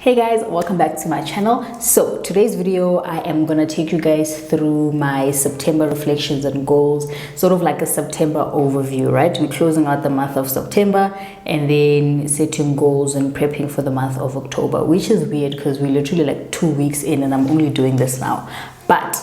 Hey guys, welcome back to my channel. So today's video I am gonna take you guys through my September reflections and goals, sort of like a September overview, right? We're closing out the month of September and then setting goals and prepping for the month of October, which is weird because we're literally like 2 weeks in and I'm only doing this now, but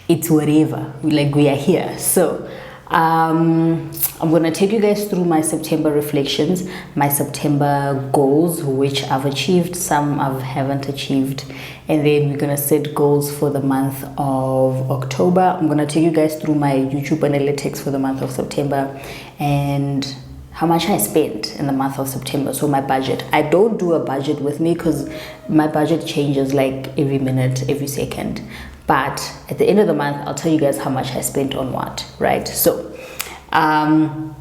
it's whatever. We are here. So I'm gonna take you guys through my September reflections, my September goals, which I've achieved, some I haven't achieved, and then we're gonna set goals for the month of October. I'm gonna take you guys through my YouTube analytics for the month of September and how much I spent in the month of September. So my budget, I don't do a budget with me because my budget changes like every minute, every second. But at the end of the month, I'll tell you guys how much I spent on what, right? So I'm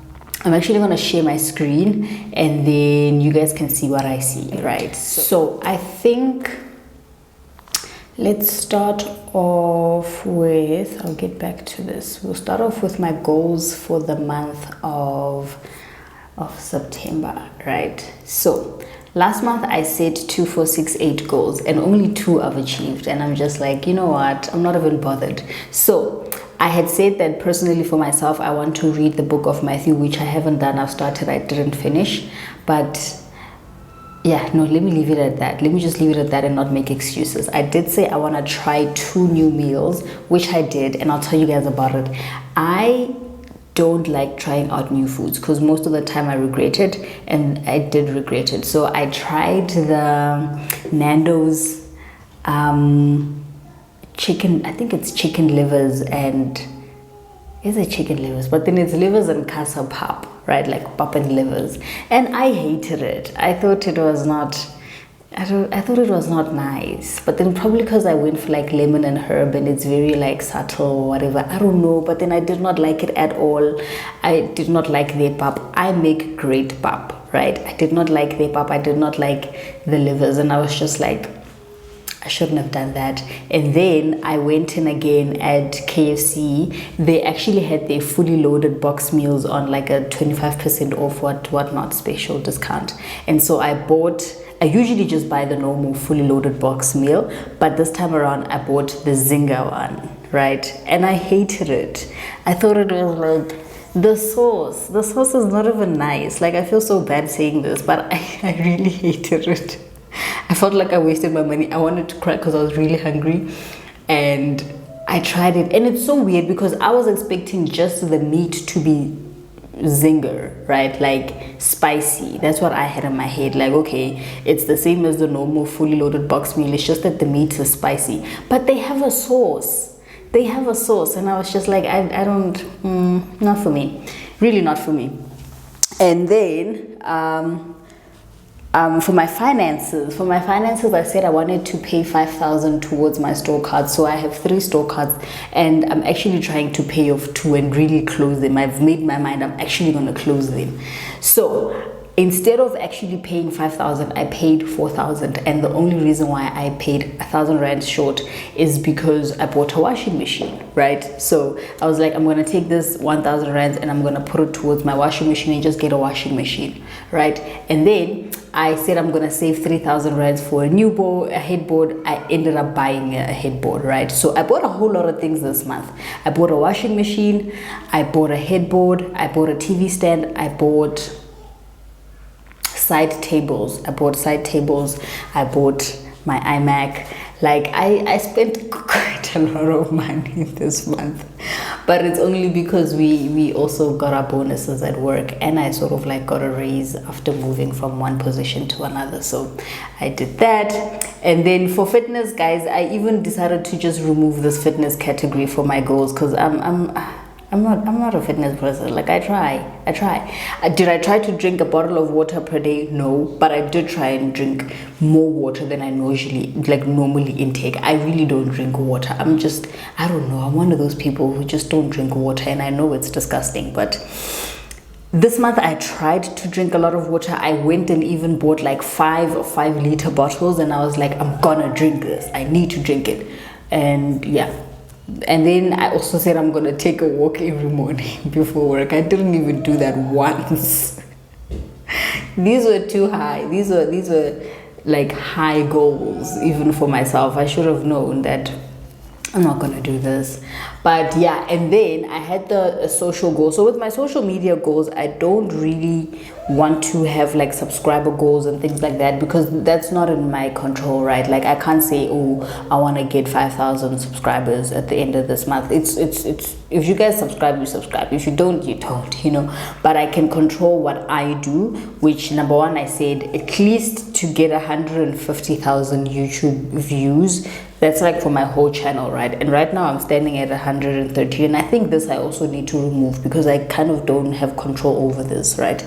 actually going to share my screen and then you guys can see what I see, right? So I think let's start off with, I'll get back to this. We'll start off with my goals for the month of September, right? So last month I set 2, 4, 6, 8 goals and only 2 I've achieved, and I'm just like, you know what, I'm not even bothered. So I had said that personally for myself I want to read the book of Matthew, which I haven't done. I've started, I didn't finish, but yeah, no, let me leave it at that. Let me just leave it at that and not make excuses. I did say I want to try 2 new meals, which I did, and I'll tell you guys about it. I don't like trying out new foods because most of the time I regret it, and I did regret it. So I tried the Nando's chicken, I think it's chicken livers, and is it chicken livers? But then it's livers and casa pap, right? Like pap and livers. And I hated it. I thought it was not, I thought it was not nice. But then probably because I went for like lemon and herb and it's very like subtle or whatever, I don't know. But then I did not like it at all. I did not like their pap. I make great pap, right? I did not like their pap. I did not like the livers, and I was just like, I shouldn't have done that. And then I went in again at KFC. They actually had their fully loaded box meals on like a 25% off whatnot special discount. And so I usually just buy the normal fully loaded box meal, but this time around I bought the Zinger one, right? And I hated it. I thought it was like, the sauce is not even nice. Like, I feel so bad saying this, but I really hated it. I felt like I wasted my money. I wanted to cry because I was really hungry, and I tried it, and it's so weird because I was expecting just the meat to be zinger, right? Like spicy. That's what I had in my head. Like, okay, it's the same as the normal fully loaded box meal. It's just that the meat is spicy, but they have a sauce. They have a sauce, and I was just like, I don't, not for me. Really not for me. And then for my finances, I said I wanted to pay 5,000 towards my store cards. So I have 3 store cards, and I'm actually trying to pay off 2 and really close them. I've made my mind, I'm actually going to close them. So instead of actually paying 5,000, I paid 4,000, and the only reason why I paid 1,000 rand short is because I bought a washing machine, right? So I was like, I'm gonna take this 1,000 rands and I'm gonna put it towards my washing machine and just get a washing machine, right? And then I said I'm gonna save 3,000 rands for a headboard. I ended up buying a headboard, right? So I bought a whole lot of things this month. I bought a washing machine, I bought a headboard, I bought a TV stand, I bought side tables. I bought my iMac. Like, I spent quite a lot of money this month, but it's only because we also got our bonuses at work, and I sort of like got a raise after moving from one position to another. So I did that. And then for fitness, guys, I even decided to just remove this fitness category for my goals because I'm not a fitness person. Like, I try. Did I try to drink a bottle of water per day? No, but I did try and drink more water than I normally intake. I really don't drink water. I don't know. I'm one of those people who just don't drink water, and I know it's disgusting, but this month I tried to drink a lot of water. I went and even bought like 5-liter bottles, and I was like, I'm gonna drink this. I need to drink it. And yeah. And then I also said I'm gonna take a walk every morning before work. I didn't even do that once. These were too high. These were like high goals even for myself. I should have known that I'm not gonna do this. But yeah, and then I had the social goals. So with my social media goals, I don't really want to have like subscriber goals and things like that, because that's not in my control, right? Like I can't say, oh, I want to get 5,000 subscribers at the end of this month. It's if you guys subscribe, you subscribe. If you don't, you don't, you know. But I can control what I do, which number one, I said at least to get 150,000 YouTube views. That's like for my whole channel, right? And right now I'm standing at 130, and I think this I also need to remove because I kind of don't have control over this, right?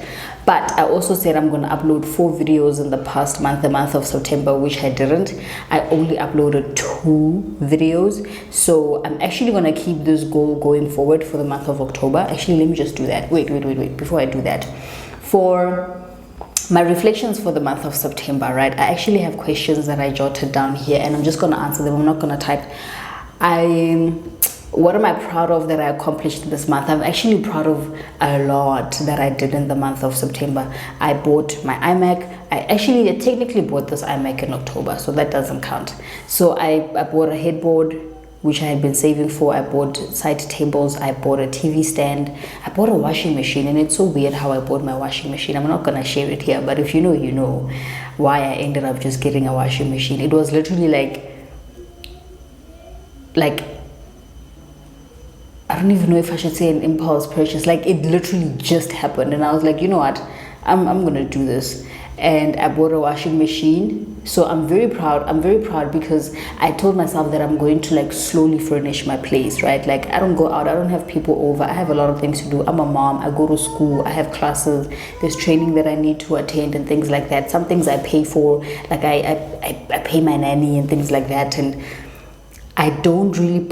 But I also said I'm going to upload 4 videos in the past month, the month of September, which I didn't. I only uploaded 2 videos. So I'm actually going to keep this goal going forward for the month of October. Actually, let me just do that. Wait. Before I do that, for my reflections for the month of September, right? I actually have questions that I jotted down here, and I'm just going to answer them. I'm not going to type. What am I proud of that I accomplished this month? I'm actually proud of a lot that I did in the month of September. I bought my iMac. I technically bought this iMac in October, so that doesn't count. So I bought a headboard, which I had been saving for. I bought side tables. I bought a TV stand. I bought a washing machine, and it's so weird how I bought my washing machine. I'm not gonna share it here, but if you know, you know why I ended up just getting a washing machine. It was literally like I don't even know if I should say an impulse purchase. Like it literally just happened, and I was like, you know what, I'm gonna do this. And I bought a washing machine. So I'm very proud because I told myself that I'm going to like slowly furnish my place, right? Like I don't go out, I don't have people over, I have a lot of things to do. I'm a mom, I go to school, I have classes, there's training that I need to attend and things like that. Some things I pay for, like I pay my nanny and things like that. And I don't really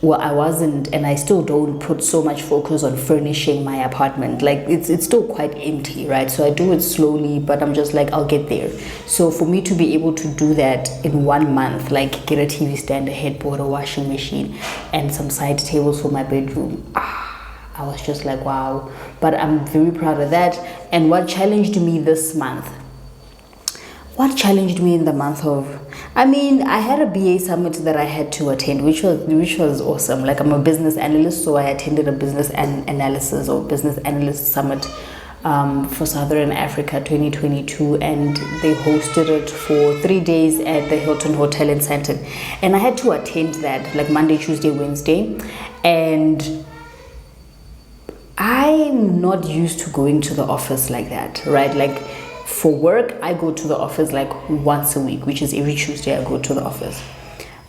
I wasn't, and I still don't put so much focus on furnishing my apartment. Like it's still quite empty, right? So I do it slowly, but I'm just like, I'll get there. So for me to be able to do that in 1 month, like get a TV stand, a headboard, a washing machine, and some side tables for my bedroom, I was just like, wow. But I'm very proud of that. And what challenged me this month? What challenged me in the month of, I had a BA summit that I had to attend, which was awesome. Like I'm a business analyst, so I attended a business analysis or business analyst summit for Southern Africa 2022, and they hosted it for 3 days at the Hilton Hotel in Sandton. And I had to attend that like Monday, Tuesday, Wednesday. And I'm not used to going to the office like that, right? Like for work, I go to the office like once a week, which is every Tuesday I go to the office.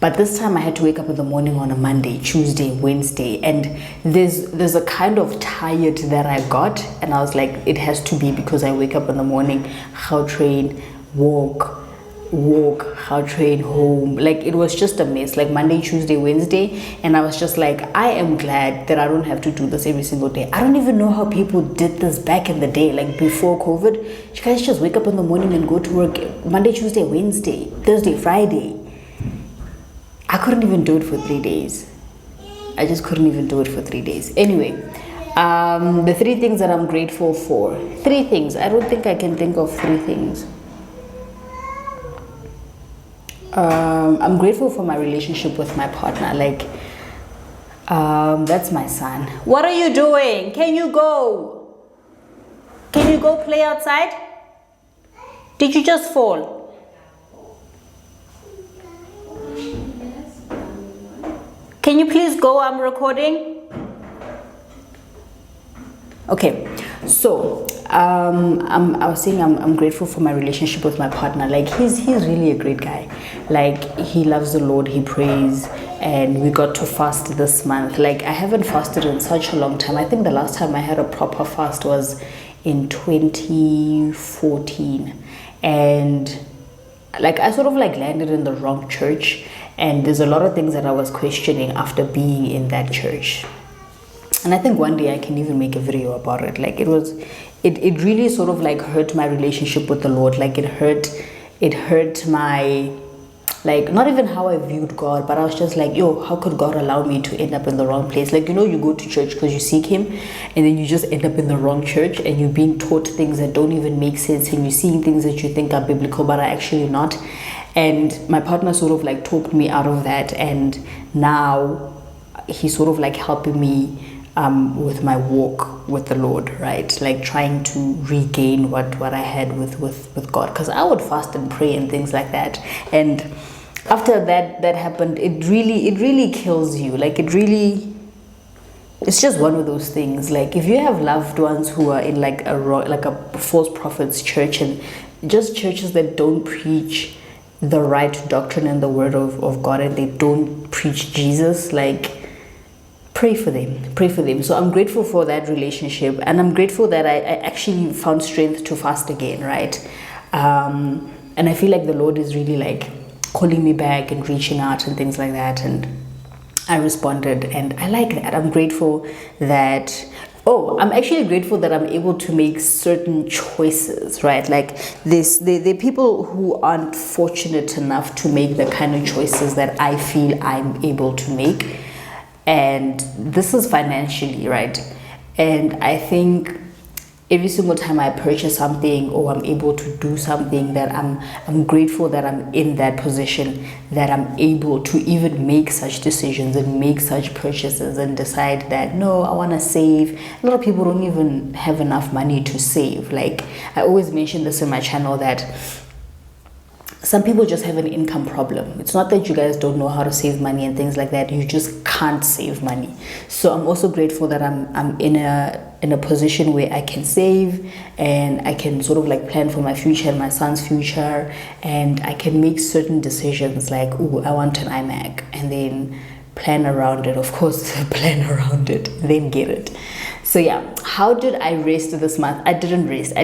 But this time I had to wake up in the morning on a Monday, Tuesday, Wednesday, and there's a kind of tired that I got, and I was like, it has to be because I wake up in the morning, how train, walk, how train home. Like it was just a mess, like Monday, Tuesday, Wednesday. And I was just like, I am glad that I don't have to do this every single day. I don't even know how people did this back in the day, like before COVID. You guys just wake up in the morning and go to work Monday, Tuesday, Wednesday, Thursday, Friday. I couldn't even do it for 3 days. I just couldn't even do it for 3 days. Anyway, the 3 things that I'm grateful for. 3 things. I don't think I can think of 3 things. I'm grateful for my relationship with my partner. Like, that's my son. What are you doing? Can you go? Can you go play outside? Did you just fall? Can you please go? I'm recording. Okay, so I was saying I'm grateful for my relationship with my partner. Like he's really a great guy. Like he loves the Lord, he prays, and we got to fast this month. Like I haven't fasted in such a long time. I think the last time I had a proper fast was in 2014, and like I sort of like landed in the wrong church, and there's a lot of things that I was questioning after being in that church. And I think one day I can even make a video about it. Like it really sort of like hurt my relationship with the Lord. Like it hurt my like not even how I viewed God, but I was just like, yo, how could God allow me to end up in the wrong place? Like, you know, you go to church because you seek him, and then you just end up in the wrong church, and you're being taught things that don't even make sense, and you're seeing things that you think are biblical but are actually not. And my partner sort of like talked me out of that, and now he's sort of like helping me with my walk with the Lord, right? Like trying to regain what I had with God, because I would fast and pray and things like that. And after that happened, it really kills you. Like it's just one of those things. Like if you have loved ones who are in like a false prophet's church, and just churches that don't preach the right doctrine and the word of God, and they don't preach Jesus, like pray for them. So I'm grateful for that relationship, and I'm grateful that I actually found strength to fast again, right? And I feel like the Lord is really like calling me back and reaching out and things like that, and I responded, and I like that. I'm grateful that I'm actually grateful that I'm able to make certain choices, right? Like the people who aren't fortunate enough to make the kind of choices that I feel I'm able to make. And this is financially, right? And I think every single time I purchase something or I'm able to do something, that I'm grateful that I'm in that position, that I'm able to even make such decisions and make such purchases and decide that, no, I want to save. A lot of people don't even have enough money to save. Like I always mention this in my channel, that some people just have an income problem. It's not that you guys don't know how to save money and things like that. You just can't save money. So I'm also grateful that I'm in a position where I can save, and I can sort of like plan for my future and my son's future, and I can make certain decisions like, oh, I want an iMac, and then plan around it. Of course, plan around it, then get it. So yeah, how did I rest this month? I didn't rest.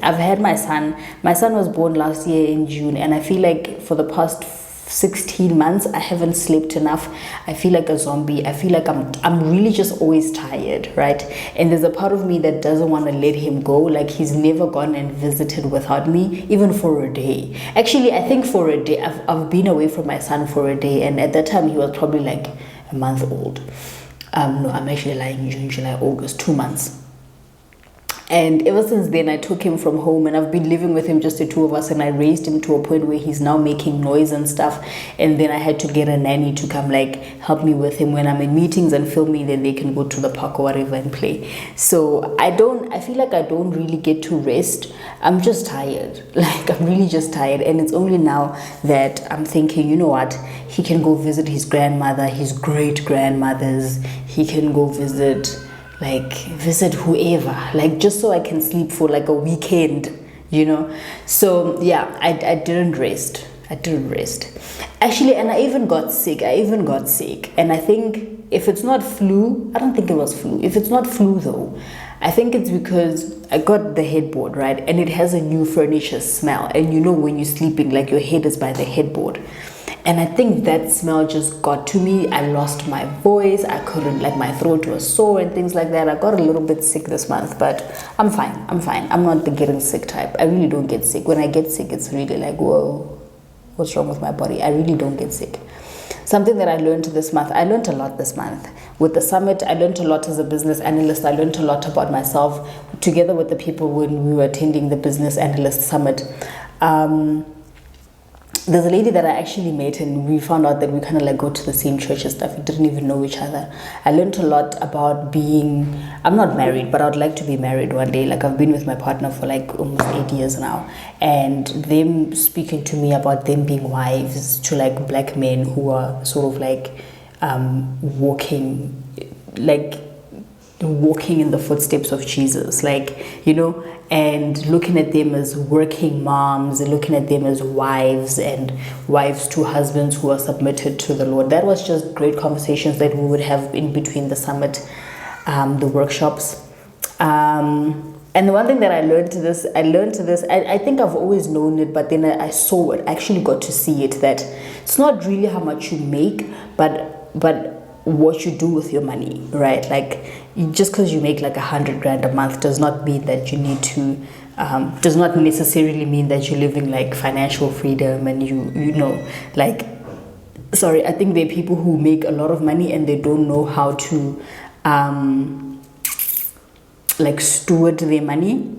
I've had my son. My son was born last year in June, and I feel like for the past 16 months I haven't slept enough. I feel like a zombie. I feel like I'm really just always tired, right? And there's a part of me that doesn't want to let him go. Like he's never gone and visited without me, even for a day. Actually, I think for a day, I've been away from my son for a day, and at that time he was probably like a month old. No, I'm actually lying. June, July, August, 2 months. And ever since then, I took him from home, and I've been living with him, just the two of us, and I raised him to a point where he's now making noise and stuff. And then I had to get a nanny to come like help me with him when I'm in meetings and film me, then they can go to the park or whatever and play. So I feel like I don't really get to rest. I'm just tired. Like I'm really just tired. And it's only now that I'm thinking, you know what? He can go visit his grandmother, his great grandmothers. He can go visit whoever, like just so I can sleep for like a weekend, you know. So yeah, I didn't rest. Actually, and I even got sick. And I think if it's not flu, I don't think it was flu. If it's not flu though, I think it's because I got the headboard, right? And it has a new furniture smell. And you know when you're sleeping, like your head is by the headboard. And I think that smell just got to me. I lost my voice. I couldn't, like my throat was sore and things like that. I got a little bit sick this month, but I'm fine. I'm not the getting sick type. I really don't get sick. When I get sick, it's really like, whoa, what's wrong with my body? I really don't get sick. Something that I learned this month, I learned a lot this month. With the summit, I learned a lot as a business analyst. I learned a lot about myself together with the people when we were attending the business analyst summit. There's a lady that I actually met, and we found out that we kind of like go to the same church and stuff. We didn't even know each other. I learned a lot about being, I'm not married, but I would like to be married one day. Like I've been with my partner for like almost 8 years now, and them speaking to me about them being wives to like black men who are sort of like walking in the footsteps of Jesus, like, you know, and looking at them as working moms, and looking at them as wives, and wives to husbands who are submitted to the Lord. That was just great conversations that we would have in between the summit, the workshops. And the one thing that I learned to this, I think I've always known it, but then I saw it, actually got to see it, that it's not really how much you make, but what you do with your money, right? Like just because you make like 100 grand a month does not mean that you need to does not necessarily mean that you're living like financial freedom and you know, like, sorry, I think there are people who make a lot of money and they don't know how to like steward their money.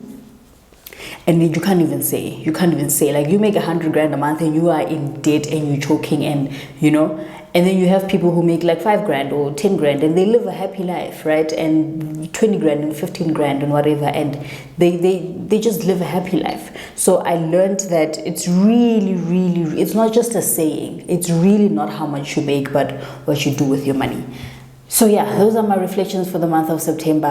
And you can't even say like you make 100 grand a month and you are in debt and you're choking, and you know. And then you have people who make like 5 grand or 10 grand and they live a happy life, right? And 20 grand and 15 grand and whatever, and they just live a happy life. So I learned that it's really, it's not just a saying. It's really not how much you make, but what you do with your money. So yeah, those are my reflections for the month of September.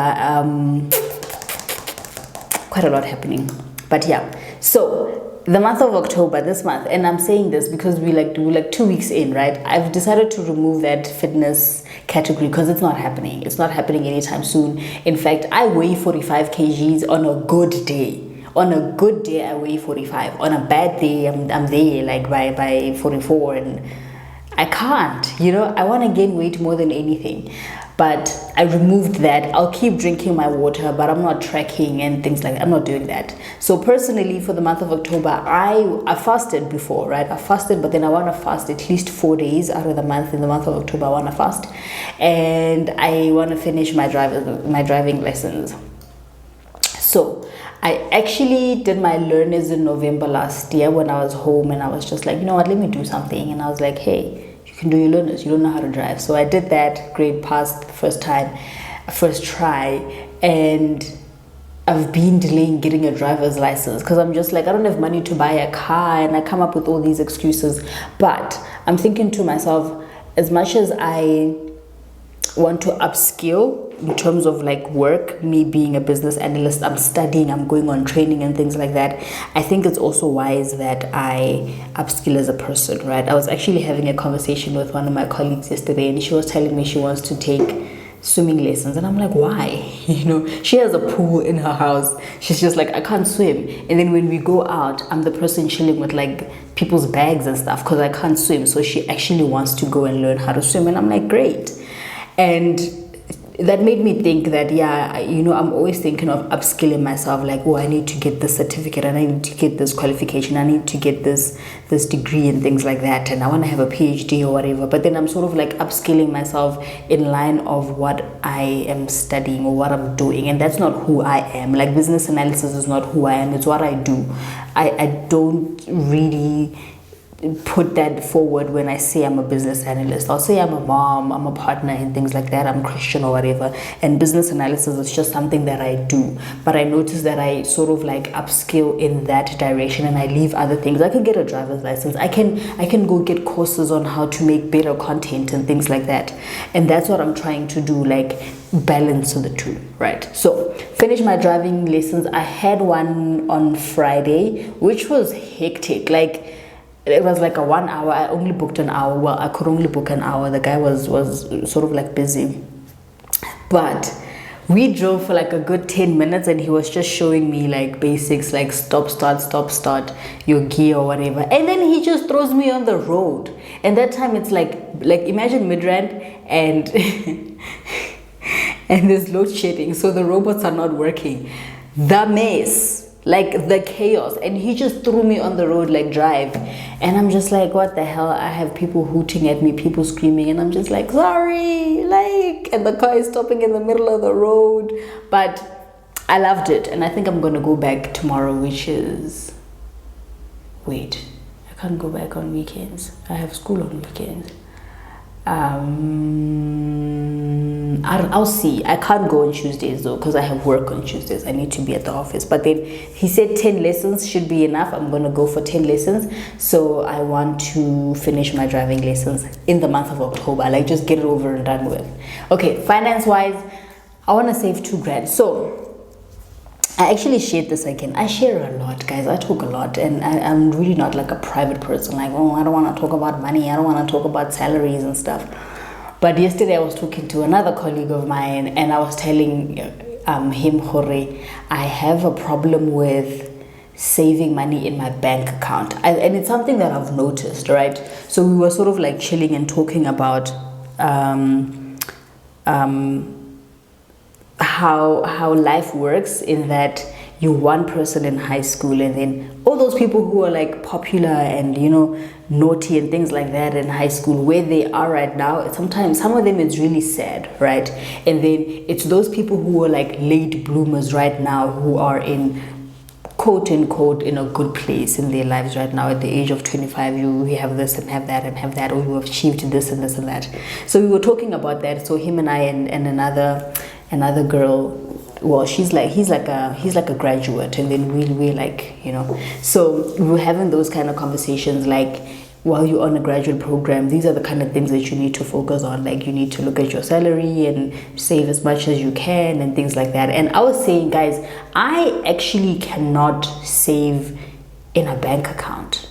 Quite a lot happening, but yeah. So the month of October, this month, and I'm saying this because we're like 2 weeks in, right? I've decided to remove that fitness category because it's not happening. It's not happening anytime soon. In fact, I weigh 45 kgs on a good day. On a good day, I weigh 45. On a bad day, I'm there like by 44, and I can't, you know. I want to gain weight more than anything. But I removed that. I'll keep drinking my water, but I'm not tracking and things like that. I'm not doing that. So personally, for the month of October, I fasted before, right? I fasted, but then I want to fast at least 4 days out of the month. In the month of October, I want to fast, and I want to finish my driving lessons. So I actually did my learners in November last year when I was home, and I was just like, you know what, let me do something. And I was like, hey, you can do your learners, you don't know how to drive. So I did that, great, passed the first try, and I've been delaying getting a driver's license because I'm just like, I don't have money to buy a car, and I come up with all these excuses. But I'm thinking to myself, as much as I want to upskill in terms of like work, me being a business analyst, I'm studying, I'm going on training and things like that, I think it's also wise that I upskill as a person, right? I was actually having a conversation with one of my colleagues yesterday, and she was telling me she wants to take swimming lessons, and I'm like, why? You know, she has a pool in her house. She's just like, I can't swim. And then when we go out, I'm the person chilling with like people's bags and stuff because I can't swim. So she actually wants to go and learn how to swim, and I'm like, great. And that made me think that, yeah, you know, I'm always thinking of upskilling myself, like, oh, I need to get this certificate, and I need to get this qualification, I need to get this degree and things like that, and I want to have a PhD or whatever. But then I'm sort of like upskilling myself in line of what I am studying or what I'm doing, and that's not who I am. Like, business analysis is not who I am, it's what I do. I don't really put that forward when I say I'm a business analyst. I'll say I'm a mom, I'm a partner and things like that, I'm Christian or whatever, and business analysis is just something that I do. But I notice that I sort of like upskill in that direction and I leave other things. I could get a driver's license, I can go get courses on how to make better content and things like that, and that's what I'm trying to do, like balance the two, right? So finish my driving lessons. I had one on Friday, which was hectic. Like, it was like a 1 hour. I only booked an hour. Well, I could only book an hour. The guy was sort of like busy. But we drove for like a good 10 minutes and he was just showing me like basics, like stop, start, your gear or whatever. And then he just throws me on the road. And that time it's like imagine Midrand and and there's load shedding. So the robots are not working. The mess. Like the chaos, and he just threw me on the road, like drive, and I'm just like, what the hell? I have people hooting at me, people screaming, and I'm just like, sorry, like, and the car is stopping in the middle of the road. But I loved it, and I think I'm gonna go back tomorrow, which is, wait, I can't go back on weekends. I have school on weekends. I'll see. I can't go on Tuesdays though because I have work on Tuesdays. I need to be at the office. But then he said 10 lessons should be enough. I'm gonna go for 10 lessons. So I want to finish my driving lessons in the month of October. Like, just get it over and done with. Okay, finance wise, I want to save 2 grand. So I actually shared this again. I share a lot, guys. I talk a lot, and I'm really not like a private person. Like, oh, I don't want to talk about money. I don't want to talk about salaries and stuff. But yesterday I was talking to another colleague of mine, and I was telling him, Hore, I have a problem with saving money in my bank account. And it's something that I've noticed, right? So we were sort of like chilling and talking about how life works, in that you're one person in high school, and then all those people who are like popular and, you know, naughty and things like that in high school, where they are right now, sometimes some of them it's really sad, right? And then it's those people who are like late bloomers right now, who are in quote unquote in a good place in their lives right now. At the age of 25, you have this and have that and have that, or you have achieved this and this and that. So we were talking about that. So him and I and another girl, well, he's like a graduate, and then we're like, you know, so we were having those kind of conversations, like, while you're on a graduate program, these are the kind of things that you need to focus on. Like, you need to look at your salary and save as much as you can and things like that. And I was saying, guys, I actually cannot save in a bank account,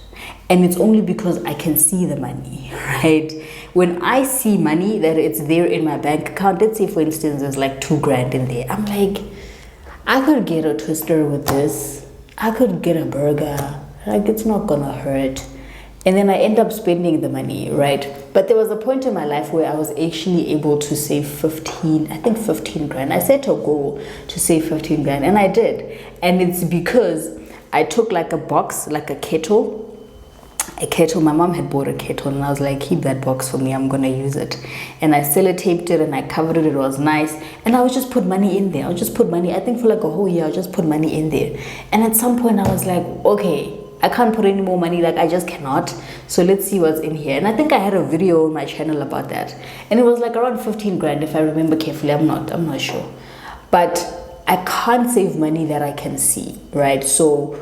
and it's only because I can see the money, right? When I see money that it's there in my bank account, let's say for instance there's like 2 grand in there, I'm like, I could get a twister with this, I could get a burger, like, it's not gonna hurt. And then I end up spending the money, right? But there was a point in my life where I was actually able to save 15 grand. I set a goal to save 15 grand, and I did. And it's because I took like a box, like a kettle. My mom had bought a kettle, and I was like, keep that box for me, I'm gonna use it. And I sellotaped it and I covered it, it was nice. And I would just put money in there. I would just put money, I think for like a whole year, I just put money in there. And at some point I was like, okay, I can't put any more money, like I just cannot. So let's see what's in here. And I think I had a video on my channel about that. And it was like around 15 grand if I remember carefully. I'm not sure. But I can't save money that I can see, right? So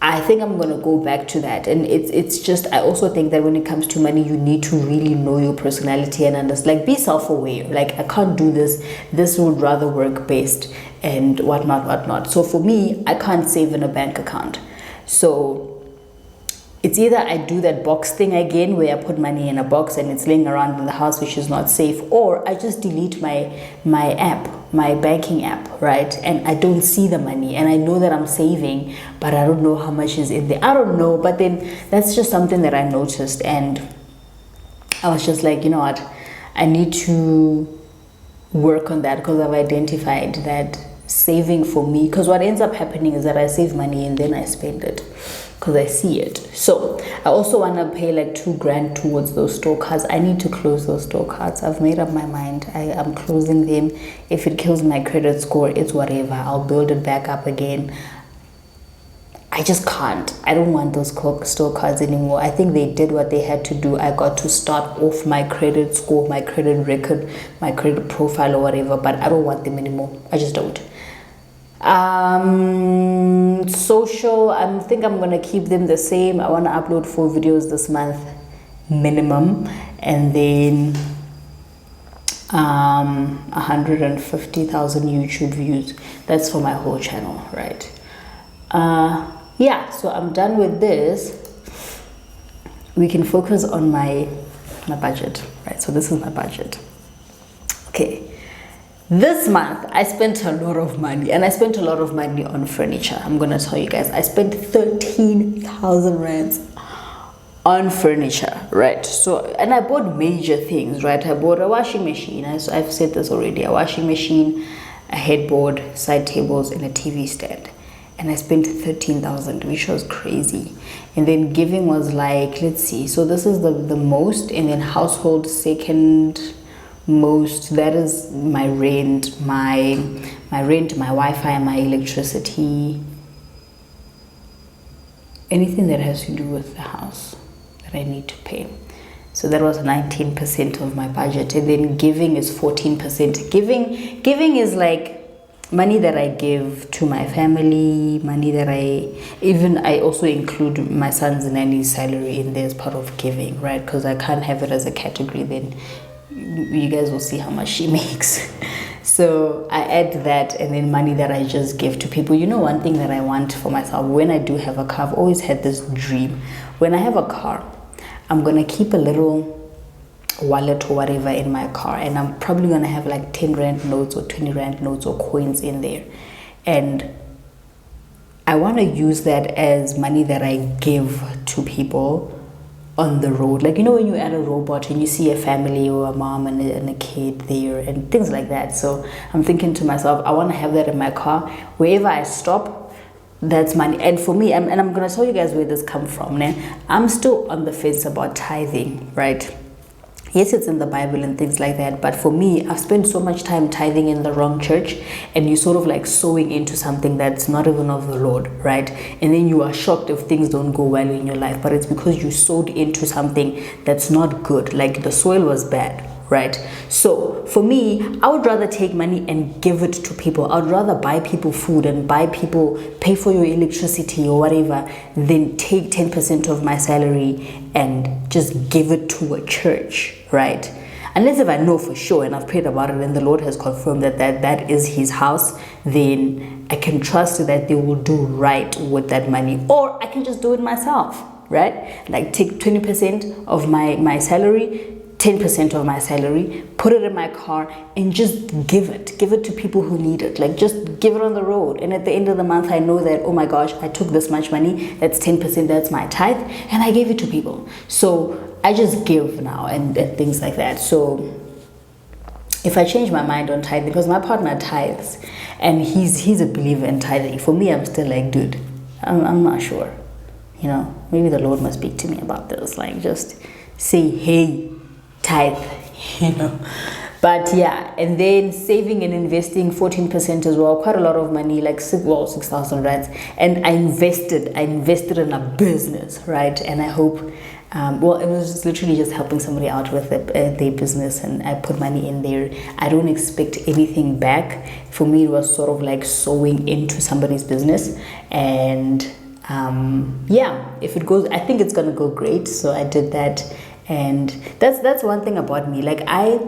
I think I'm gonna go back to that. And it's just, I also think that when it comes to money, you need to really know your personality and understand, like, be self-aware. Like, I can't do this would rather work best, and whatnot. So for me, I can't save in a bank account. So it's either I do that box thing again, where I put money in a box and it's laying around in the house, which is not safe, or I just delete my app, my banking app, right? And I don't see the money, and I know that I'm saving, but I don't know how much is in there. I don't know, but then that's just something that I noticed, and I was just like, you know what, I need to work on that, because I've identified that saving for me, because what ends up happening is that I save money and then I spend it because I see it. So I also want to pay like 2 grand towards those store cards. I need to close those store cards. I've made up my mind. I am closing them. If it kills my credit score, it's whatever. I'll build it back up again. I just can't. I don't want those store cards anymore. I think they did what they had to do. I got to start off my credit score, my credit record, my credit profile or whatever, but I don't want them anymore. I just don't. Social, I think I'm gonna keep them the same. I want to upload 4 videos this month minimum, and then 150,000 YouTube views. That's for my whole channel, right? Yeah, so I'm done with this. We can focus on my budget, right? So this is my budget. Okay. This month, I spent a lot of money, and I spent a lot of money on furniture. I'm going to tell you guys, I spent 13,000 rands on furniture, right? So, and I bought major things, right? I bought a washing machine. I've said this already, a washing machine, a headboard, side tables, and a TV stand. And I spent 13,000, which was crazy. And then giving was like, let's see. So this is the most, and then household second most. That is my rent, my Wi-Fi, my electricity, anything that has to do with the house that I need to pay. So that was 19% of my budget. And then giving is 14%. Giving is like money that I give to my family, money that I also include my son's nanny's salary in there as part of giving, right? Because I can't have it as a category, then you guys will see how much she makes. So I add that, and then money that I just give to people. You know, one thing that I want for myself, when I do have a car, I've always had this dream. When I have a car, I'm gonna keep a little wallet or whatever in my car, and I'm probably gonna have like 10 rand notes or 20 rand notes or coins in there, and I want to use that as money that I give to people on the road. Like, you know, when you're at a robot and you see a family or a mom and a kid there and things like that. So I'm thinking to myself, I want to have that in my car. Wherever I stop, that's money. And for me, and I'm gonna tell you guys where this come from. Né? I'm still on the fence about tithing, right? Yes, it's in the Bible and things like that, but for me, I've spent so much time tithing in the wrong church, and you sort of like sowing into something that's not even of the Lord, right? And then you are shocked if things don't go well in your life, but it's because you sowed into something that's not good, like the soil was bad, right? So for me, I would rather take money and give it to people. I'd rather buy people food and pay for your electricity or whatever, than take 10% of my salary and just give it to a church, right? Unless if I know for sure and I've prayed about it and the Lord has confirmed that is his house, then I can trust that they will do right with that money. Or I can just do it myself, right? Like take 20% of my salary, 10% of my salary, put it in my car and just give it to people who need it. Like just give it on the road, and at the end of the month I know that, oh my gosh, I took this much money, that's 10%, that's my tithe, and I gave it to people. So I just give now and things like that. So if I change my mind on tithing, because my partner tithes and he's a believer in tithing, for me I'm still like, dude, I'm not sure, you know, maybe the Lord must speak to me about this, like just say, hey, tithe, you know. But yeah, and then saving and investing 14% as well, quite a lot of money, like 6,000 rands. And I invested in a business, right? And I hope, well, it was just literally just helping somebody out with their business, and I put money in there. I don't expect anything back. For me, it was sort of like sowing into somebody's business, and yeah, if it goes, I think it's gonna go great. So I did that. And that's one thing about me. Like I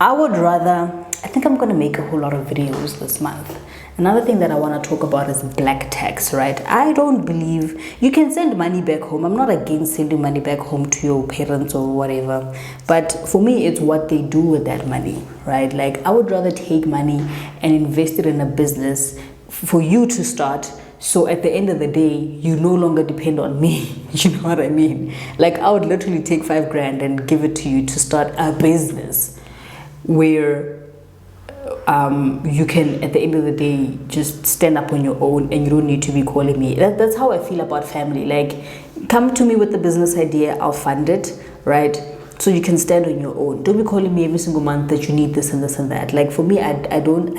would rather, I think I'm gonna make a whole lot of videos this month. Another thing that I want to talk about is black tax, right? I don't believe you can send money back home. I'm not against sending money back home to your parents or whatever, but for me it's what they do with that money, right? Like I would rather take money and invest it in a business for you to start. So at the end of the day, you no longer depend on me. You know what I mean? Like I would literally take 5 grand and give it to you to start a business where you can, at the end of the day, just stand up on your own and you don't need to be calling me. That's how I feel about family. Like come to me with the business idea, I'll fund it, right? So you can stand on your own. Don't be calling me every single month that you need this and this and that. Like for me, I don't,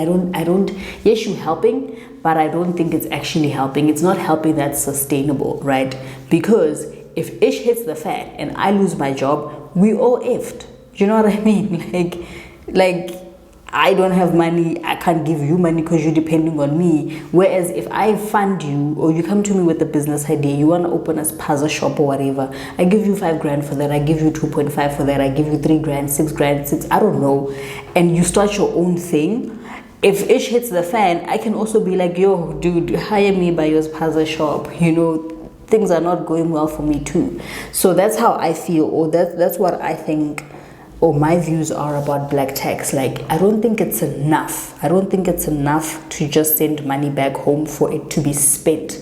yes, you're helping, but I don't think it's actually helping. It's not helping that's sustainable, right? Because if ish hits the fan and I lose my job, we all effed. You know what I mean? Like I don't have money, I can't give you money because you're depending on me. Whereas if I fund you, or you come to me with a business idea, you want to open a puzzle shop or whatever, I give you 5 grand for that, I give you 2.5 for that, I give you 3 grand, 6 grand, I don't know, and you start your own thing. If ish hits the fan, I can also be like, yo, dude, hire me by your puzzle shop. You know, things are not going well for me too. So that's how I feel, or that's what I think, or my views are about black tax. Like I don't think it's enough. I don't think it's enough to just send money back home for it to be spent.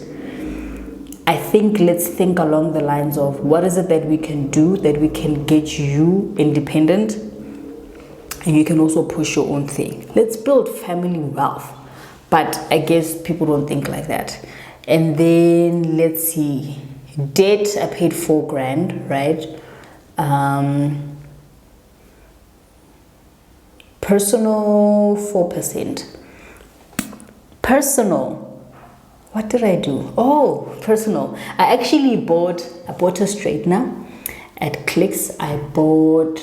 I think let's think along the lines of what is it that we can do that we can get you independent, and you can also push your own thing. Let's build family wealth. But I guess people don't think like that. And then let's see, debt, I paid 4 grand, right? Personal 4%. Personal, what did I do? Oh, personal. I bought a straightener at Clicks. I bought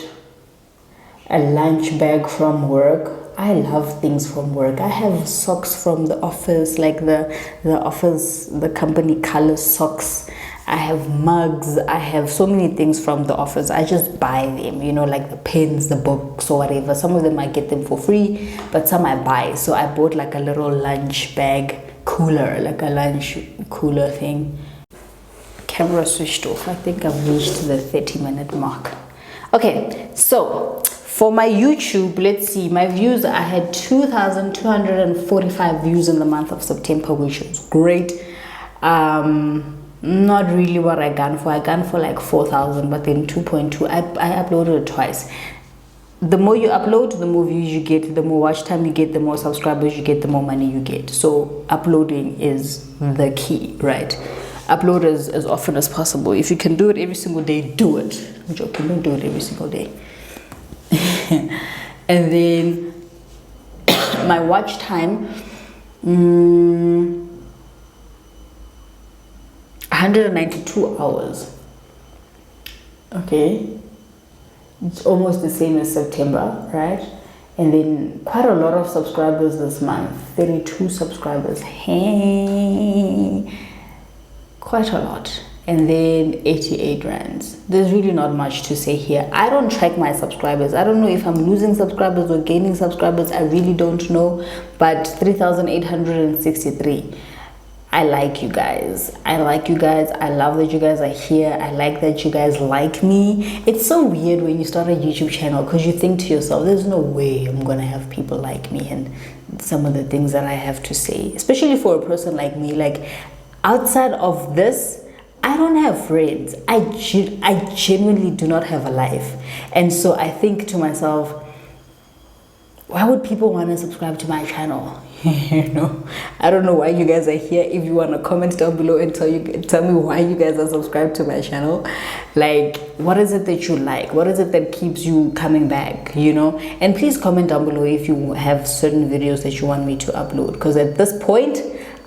a lunch bag from work. I love things from work. I have socks from the office, like the office, the company color socks. I have mugs. I have so many things from the office. I just buy them, you know, like the pens, the books or whatever. Some of them I get them for free, but some I buy. So I bought like a little lunch bag cooler, like a lunch cooler thing. Camera switched off. I think I've reached the 30-minute mark. Okay, so for my YouTube, let's see, my views, I had 2,245 views in the month of September, which was great. Not really what I got for. I got for like 4,000, but then 2.2. I uploaded it twice. the more you upload, the more views you get, the more watch time you get, the more subscribers you get, the more money you get. So uploading is the key, right? Upload as often as possible. If you can do it every single day, do it. I'm joking, don't do it every single day. And then my watch time, 192 hours. Okay, it's almost the same as September, right? And then quite a lot of subscribers this month, 32 subscribers. Hey, quite a lot. And then 88 rands. There's really not much to say here. I don't track my subscribers. I don't know if I'm losing subscribers or gaining subscribers. I really don't know. But 3,863. I like you guys. I like you guys. I love that you guys are here. I like that you guys like me. It's so weird when you start a YouTube channel because you think to yourself, there's no way I'm gonna have people like me and some of the things that I have to say, especially for a person like me. Like, outside of this, I don't have friends. I genuinely do not have a life. And so I think to myself, why would people want to subscribe to my channel? You know, I don't know why you guys are here. If you want to comment down below and tell me why you guys are subscribed to my channel. Like, what is it that you like? What is it that keeps you coming back, you know? And please comment down below if you have certain videos that you want me to upload, because at this point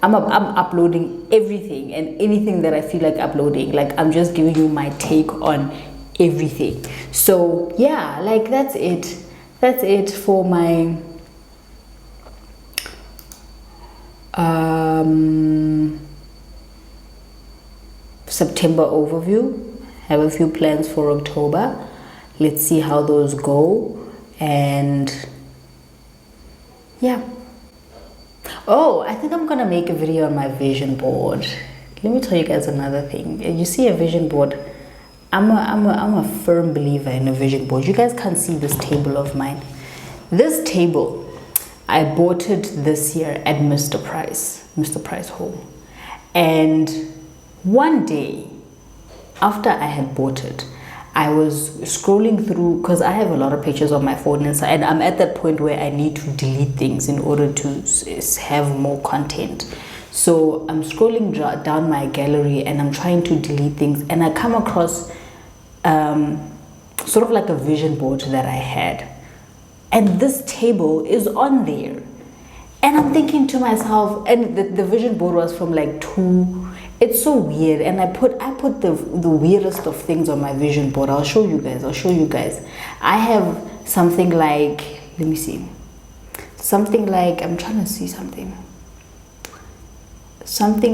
I'm uploading everything and anything that I feel like uploading. Like, I'm just giving you my take on everything. So yeah, like, that's it for my September overview. Have a few plans for October. Let's see how those go. And yeah. Oh, I think I'm gonna make a video on my vision board. Let me tell you guys another thing. You see a vision board, I'm a firm believer in a vision board. You guys can't see this table of mine. This table, I bought it this year at Mr. Price Home. And one day after I had bought it, I was scrolling through, because I have a lot of pictures on my phone, and I'm at that point where I need to delete things in order to have more content. So I'm scrolling down my gallery and I'm trying to delete things, and I come across sort of like a vision board that I had, and this table is on there. And I'm thinking to myself, and the vision board was from like it's so weird, and I put the weirdest of things on my vision board. I'll show you guys. I have something like, let me see, something like, I'm trying to see something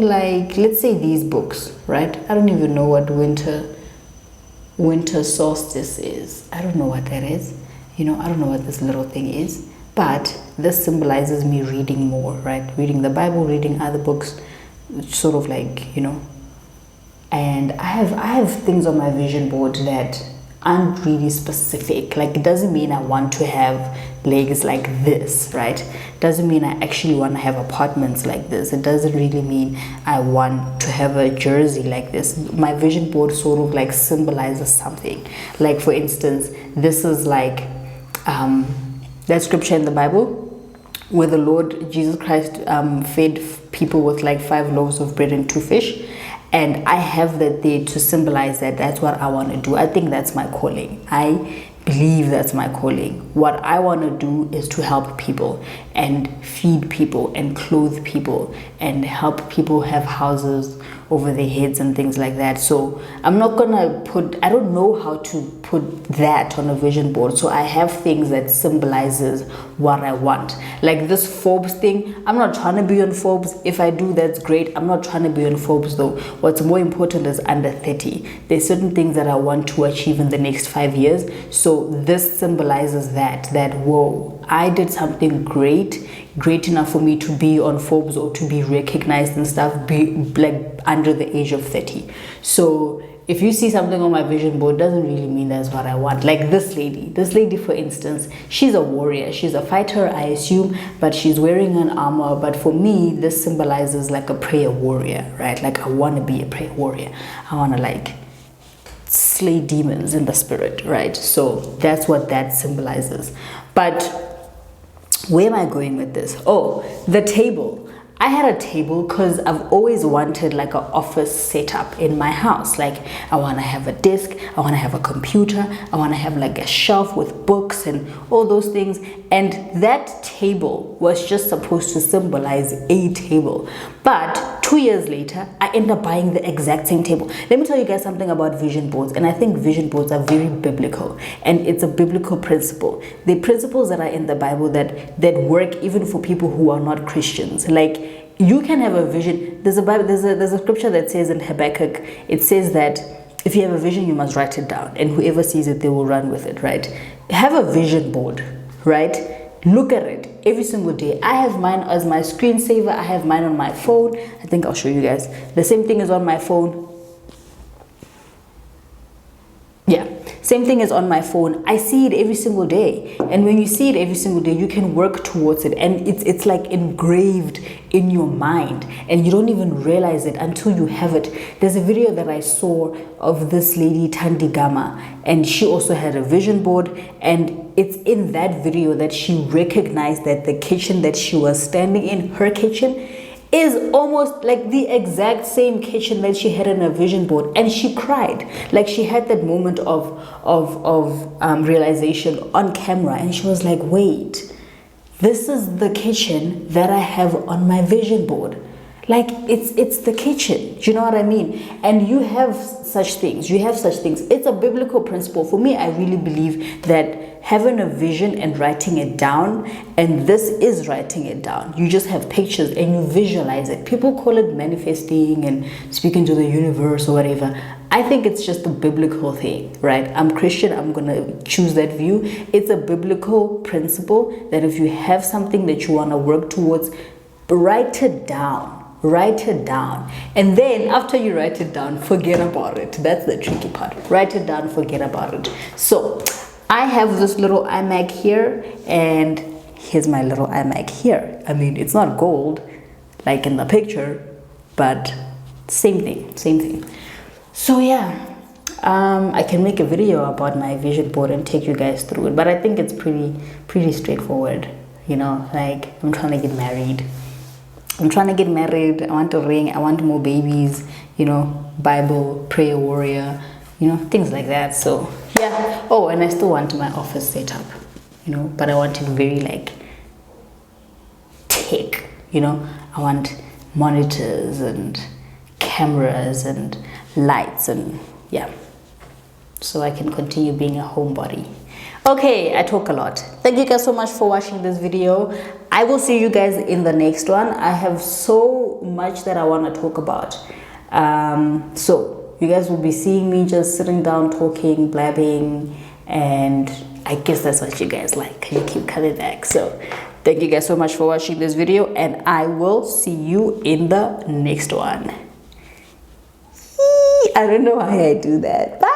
like, let's say these books, right? I don't even know what winter solstice is. I don't know what that is. You know, I don't know what this little thing is, but this symbolizes me reading more, right? Reading the Bible, reading other books, sort of like, you know. And I have things on my vision board that aren't really specific. Like, it doesn't mean I want to have legs like this, right? Doesn't mean I actually want to have apartments like this. It doesn't really mean I want to have a jersey like this. My vision board sort of like symbolizes something. Like, for instance, this is like that scripture in the Bible where the Lord Jesus Christ fed people with like 5 loaves of bread and 2 fish. And I have that there to symbolize that that's what I want to do. I think that's my calling. I believe that's my calling. What I want to do is to help people and feed people and clothe people and help people have houses over their heads and things like that. So I'm not gonna I don't know how to put that on a vision board. So I have things that symbolizes what I want. Like this Forbes thing, I'm not trying to be on Forbes. If I do, that's great. I'm not trying to be on Forbes though. What's more important is under 30. There's certain things that I want to achieve in the next 5 years. So this symbolizes that whoa, I did something great enough for me to be on Forbes or to be recognized and stuff, be like under the age of 30. So if you see something on my vision board, doesn't really mean that's what I want. Like this lady for instance, she's a warrior, she's a fighter, I assume, but she's wearing an armor. But for me, this symbolizes like a prayer warrior, right? Like I want to be a prayer warrior. I want to like slay demons in the spirit, right? So that's what that symbolizes. But where am I going with this? Oh, the table. I had a table because I've always wanted like an office setup in my house. Like I want to have a desk, I want to have a computer, I want to have like a shelf with books and all those things. And that table was just supposed to symbolize a table. But 2 years later, I end up buying the exact same table. Let me tell you guys something about vision boards. And I think vision boards are very biblical. And it's a biblical principle. The principles that are in the Bible that work even for people who are not Christians. Like, you can have a vision. There's a scripture that says in Habakkuk, it says that if you have a vision, you must write it down, and whoever sees it, they will run with it, right? Have a vision board, right? Look at it every single day. I have mine as my screensaver. I have mine on my phone. I think I'll show you guys. The same thing is on my phone. Yeah, same thing is on my phone. I see it every single day, and when you see it every single day, you can work towards it, and it's like engraved in your mind, and you don't even realize it until you have it. There's a video that I saw of this lady Thandi Gama, and she also had a vision board, and it's in that video that she recognized that the kitchen that she was standing in, her kitchen, is almost like the exact same kitchen that she had in her vision board, and she cried. Like, she had that moment of realization on camera, and she was like, wait, this is the kitchen that I have on my vision board. Like, it's the kitchen, you know what I mean? And you have such things, it's a biblical principle. For me, I really believe that having a vision and writing it down, and this is writing it down, you just have pictures and you visualize it. People call it manifesting and speaking to the universe or whatever. I think it's just a biblical thing, right? I'm Christian, I'm gonna choose that view. It's a biblical principle that if you have something that you want to work towards, write it down. Write it down, and then after you write it down, forget about it. That's the tricky part. Write it down, forget about it. So I have this little iMac here, and here's my little iMac here. I mean, it's not gold like in the picture, but same thing. So yeah, I can make a video about my vision board and take you guys through it, but I think it's pretty straightforward. You know, like, I'm trying to get married. I want a ring, I want more babies, you know, Bible, prayer warrior, you know, things like that. So yeah. Oh, and I still want my office setup, you know, but I want it very like tech, you know. I want monitors and cameras and lights, and yeah, so I can continue being a homebody. Okay, I talk a lot. Thank you guys so much for watching this video. I will see you guys in the next one. I have so much that I want to talk about. So you guys will be seeing me just sitting down, talking, blabbing, and I guess that's what you guys like. You keep coming back. So thank you guys so much for watching this video, and I will see you in the next one. I don't know why I do that. Bye.